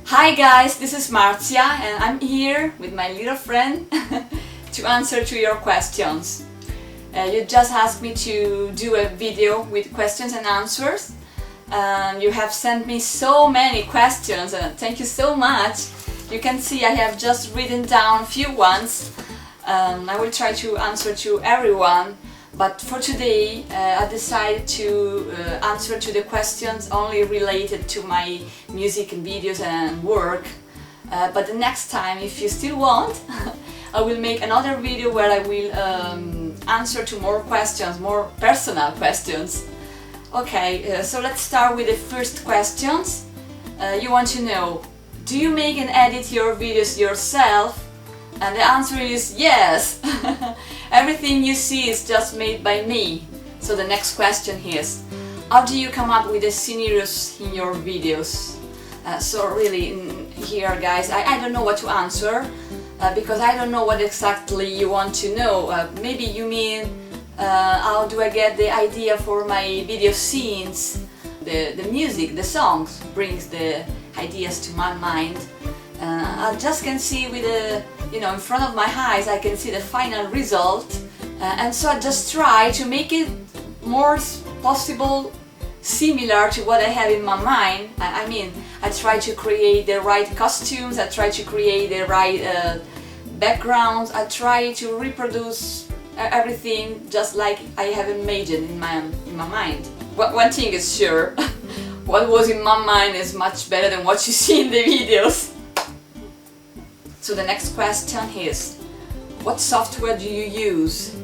Hi guys, this is Marzia and I'm here with my little friend to answer to your questions. You just asked me to do a video with questions and answers. You have sent me so many questions and thank you so much. You can see I have just written down a few ones. I will try to answer to everyone, but for today I decided to answer to the questions only related to my music and videos and work. But the next time, if you still want, I will make another video where I will answer to more questions, more personal questions. Okay, so let's start with the first questions. You want to know, do you make and edit your videos yourself? And the answer is yes! Everything you see is just made by me. So the next question is, how do you come up with the scenarios in your videos? So really, here guys, I don't know what to answer because I don't know what exactly you want to know. Maybe you mean how do I get the idea for my video scenes? The music, the songs brings the ideas to my mind. I just can see with the, in front of my eyes, I can see the final result, and so I just try to make it more possible similar to what I have in my mind. I mean, I try to create the right costumes, I try to create the right backgrounds, I try to reproduce everything just like I have imagined in my mind. But one thing is sure, what was in my mind is much better than what you see in the videos. So the next question is, what software do you use?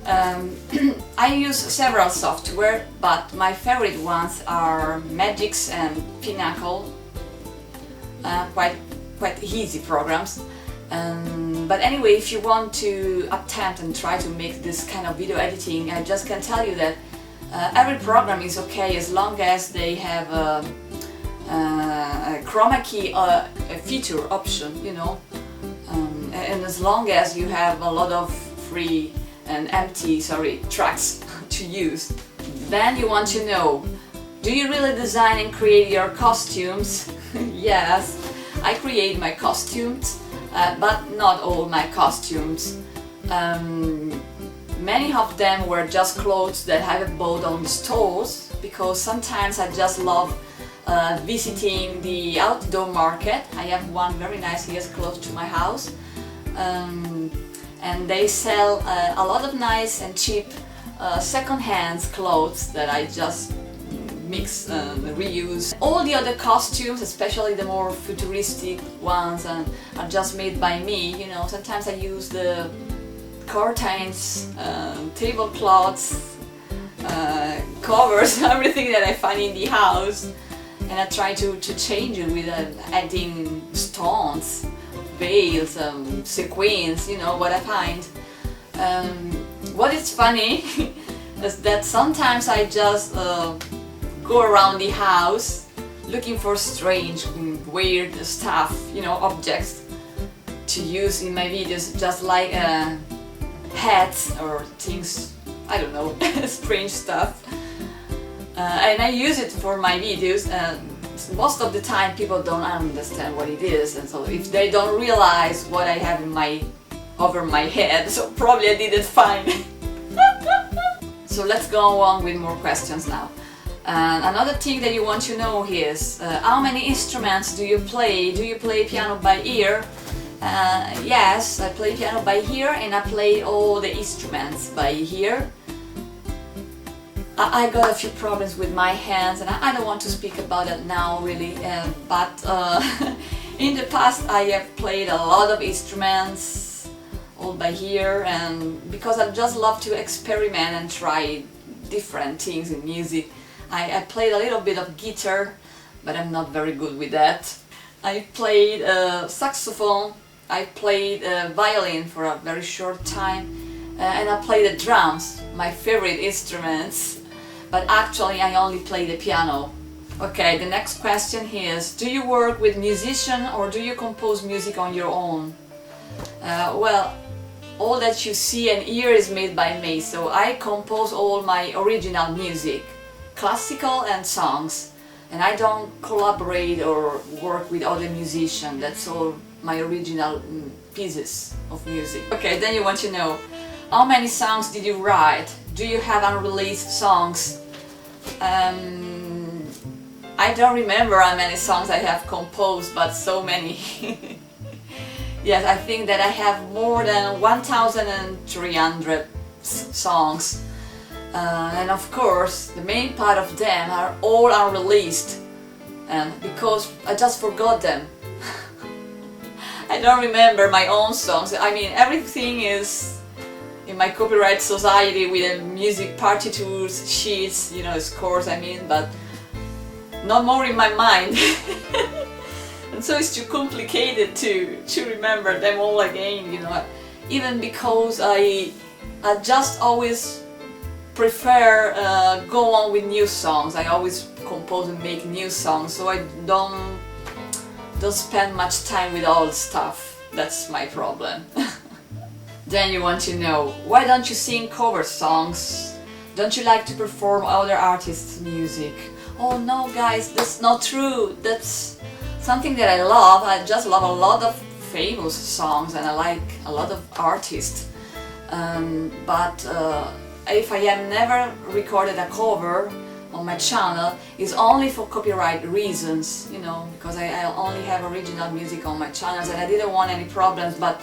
I use several software, but my favorite ones are Magix and Pinnacle. Quite easy programs. But anyway, if you want to attempt and try to make this kind of video editing, I just can tell you that every program is okay as long as they have a chroma key feature option, and as long as you have a lot of free and empty tracks to use. Then you want to know, do you really design and create your costumes? Yes, I create my costumes, but not all my costumes. Many of them were just clothes that I have bought on the stores, because sometimes I just love visiting the outdoor market. I have one very nice here close to my house, and they sell a lot of nice and cheap second-hand clothes that I just mix and reuse. All the other costumes, especially the more futuristic ones, are just made by me. Sometimes I use the curtains, tablecloths, covers, everything that I find in the house. And I try to change it with adding stones, veils, sequins, what I find. What is funny is that sometimes I just go around the house looking for strange, weird stuff, objects to use in my videos, just like hats or things, I don't know, strange stuff. And I use it for my videos, and most of the time people don't understand what it is, and so if they don't realize what I have over my head, so probably I did it fine. So let's go on with more questions now. Another thing that you want to know is, how many instruments do you play? Do you play piano by ear? Yes, I play piano by ear, and I play all the instruments by ear. I got a few problems with my hands, and I don't want to speak about that now really, but in the past I have played a lot of instruments all by ear, and because I just love to experiment and try different things in music. I played a little bit of guitar, but I'm not very good with that. I played saxophone, I played violin for a very short time, and I played the drums, my favorite instruments. But actually I only play the piano. Okay, the next question is, do you work with musicians or do you compose music on your own? Well, all that you see and hear is made by me, so I compose all my original music, classical and songs. and I don't collaborate or work with other musicians. That's all my original pieces of music. Okay, then you want to know, how many songs did you write? Do you have unreleased songs? I don't remember how many songs I have composed, but so many. Yes, I think that I have more than 1,300 songs. And of course, the main part of them are all unreleased, and because I just forgot them. I don't remember my own songs. I mean, everything is in my Copyright Society with the music partitures, sheets, you know, scores, I mean, but not more in my mind. And so it's too complicated to remember them all again, you know, even because I just always prefer go on with new songs. I always compose and make new songs, so I don't spend much time with old stuff. That's my problem. Then you want to know, why don't you sing cover songs? Don't you like to perform other artists' music? Oh no guys, that's not true. That's something that I love. I just love a lot of famous songs and I like a lot of artists. But if I have never recorded a cover on my channel, it's only for copyright reasons, you know, because I only have original music on my channels and I didn't want any problems, but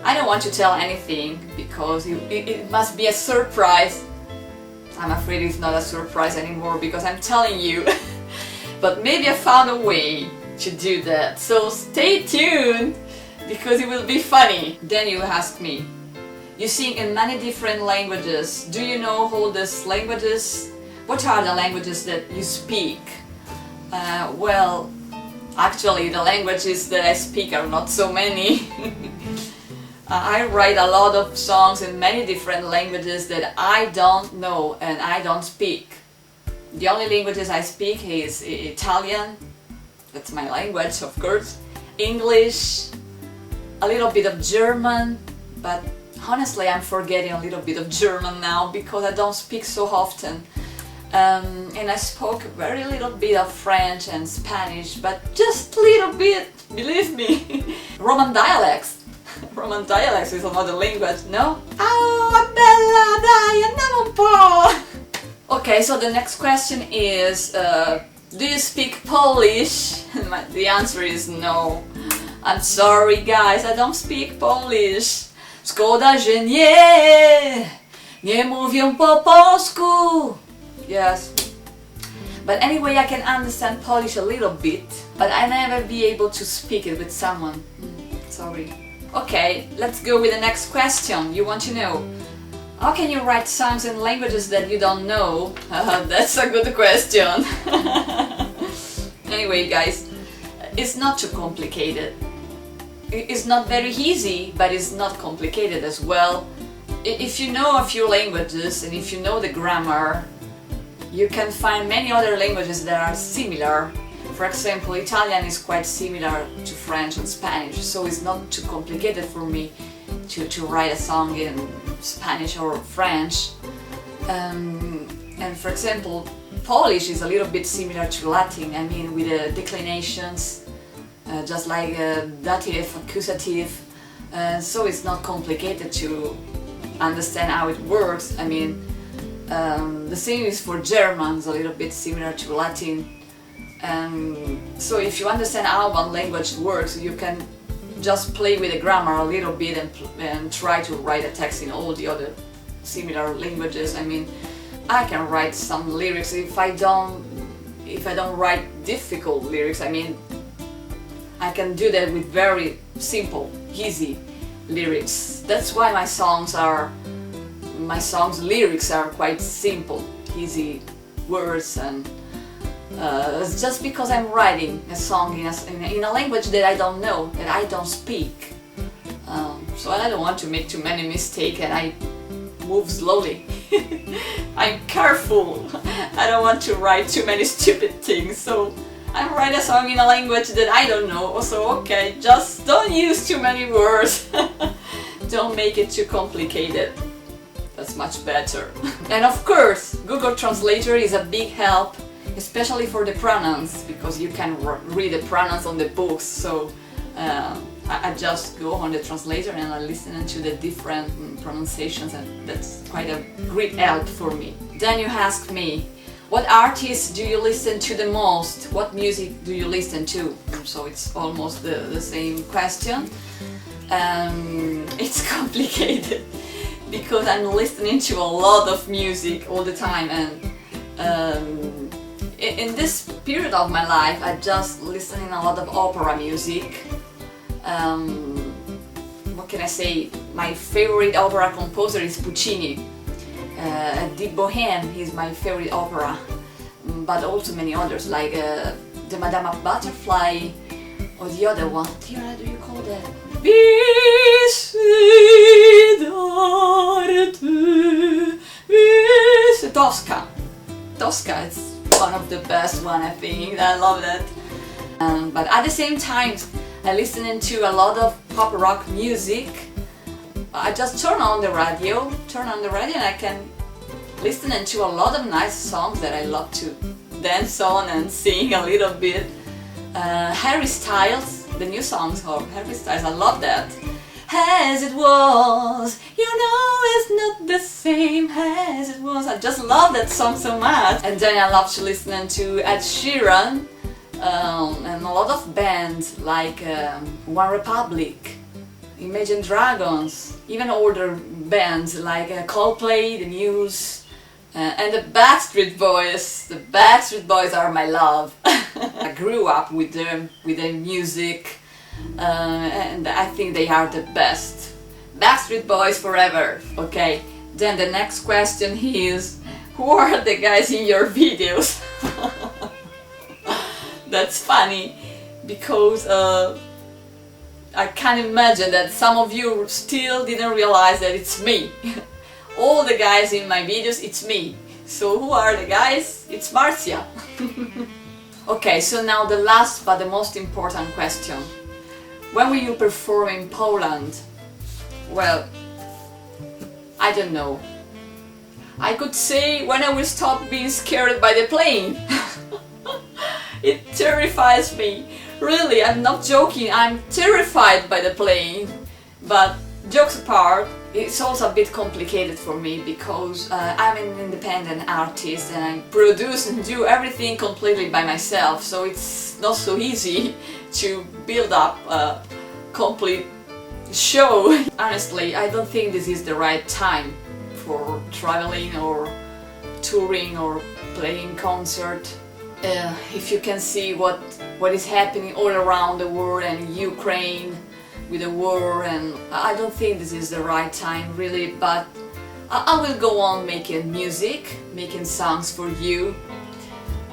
I don't want to tell anything because it must be a surprise. I'm afraid it's not a surprise anymore because I'm telling you. But maybe I found a way to do that, so stay tuned because it will be funny. Then you ask me, you sing in many different languages. Do you know all these languages? What are the languages that you speak? Well, actually the languages that I speak are not so many. I write a lot of songs in many different languages that I don't know and I don't speak. The only languages I speak is Italian, that's my language of course, English, a little bit of German, but honestly I'm forgetting a little bit of German now because I don't speak so often. And I spoke very little bit of French and Spanish, but just a little bit, believe me. Roman dialects. Roman dialects is another language, no? Oh, bella, dai, andiamo un po'! Okay, so the next question is, do you speak Polish? The answer is no. I'm sorry guys, I don't speak Polish. Szkoda, że nie mówię po polsku. Yes. But anyway, I can understand Polish a little bit, but I never be able to speak it with someone. Sorry. Okay, let's go with the next question. You want to know, how can you write songs in languages that you don't know? That's a good question. Anyway guys, it's not too complicated. It's not very easy, but it's not complicated as well. If you know a few languages and if you know the grammar, you can find many other languages that are similar. For example, Italian is quite similar to French and Spanish, so it's not too complicated for me to write a song in Spanish or French. And for example, Polish is a little bit similar to Latin, I mean with the declinations, just like dative, accusative, so it's not complicated to understand how it works. I mean, the same is for German, it's a little bit similar to Latin. So if you understand how one language works, you can just play with the grammar a little bit and try to write a text in all the other similar languages. I mean, I can write some lyrics if I don't write difficult lyrics. I mean, I can do that with very simple, easy lyrics. That's why my songs' lyrics are quite simple, easy words, and it's just because I'm writing a song in a language that I don't know, that I don't speak. So I don't want to make too many mistakes and I move slowly. I'm careful. I don't want to write too many stupid things, so I write a song in a language that I don't know, so okay, just don't use too many words. Don't make it too complicated. that's much better. And of course, Google Translator is a big help, especially for the pronouns, because you can read the pronouns on the books. So I just go on the translator and I listen to the different pronunciations, and that's quite a great help for me. Then you ask me, what artists do you listen to the most? What music do you listen to? So it's almost the same question. It's complicated because I'm listening to a lot of music all the time, and in this period of my life I just listening a lot of opera music. What can I say? My favorite opera composer is Puccini. Die Bohème is my favorite opera, but also many others like the Madame of Butterfly, or the other one. Tira, do you call that? Tosca. Tosca is one of the best one, I think. I love that. But at the same time, I listen to a lot of pop rock music. I just turn on the radio and I can listen to a lot of nice songs that I love to dance on and sing a little bit. Harry Styles, the new songs of Harry Styles, I love that. As it was, you know it's not the same as it was. I just love that song so much. And then I love to listen to Ed Sheeran and a lot of bands like One Republic, Imagine Dragons, even older bands like Coldplay, The Muse, and the Backstreet Boys. The Backstreet Boys are my love. I grew up with their music, and I think they are the best. Backstreet Boys forever. Okay, then the next question is, who are the guys in your videos? That's funny, because I can imagine that some of you still didn't realize that it's me. All the guys in my videos, it's me. So who are the guys? It's Marcia. Okay, so now the last but the most important question. When will you perform in Poland? Well, I don't know. I could say when I will stop being scared by the plane. It terrifies me. Really, I'm not joking, I'm terrified by the plane. But jokes apart, it's also a bit complicated for me because I'm an independent artist and I produce and do everything completely by myself, so it's not so easy to build up a complete show. Honestly, I don't think this is the right time for traveling or touring or playing concert. If you can see what is happening all around the world and Ukraine with the war, and I don't think this is the right time really, but I will go on making music, making songs for you,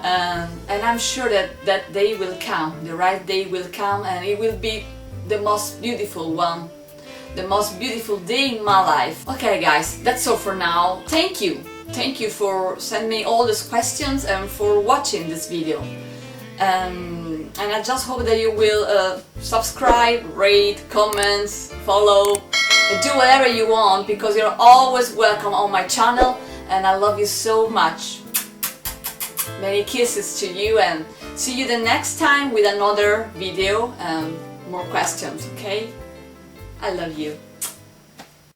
and I'm sure that day will come, the right day will come, and it will be the most beautiful one, the most beautiful day in my life. Okay guys, that's all for now. Thank you for sending me all these questions and for watching this video. And I just hope that you will subscribe, rate, comments, follow, do whatever you want, because you're always welcome on my channel and I love you so much. Many kisses to you and see you the next time with another video and more questions, okay? I love you.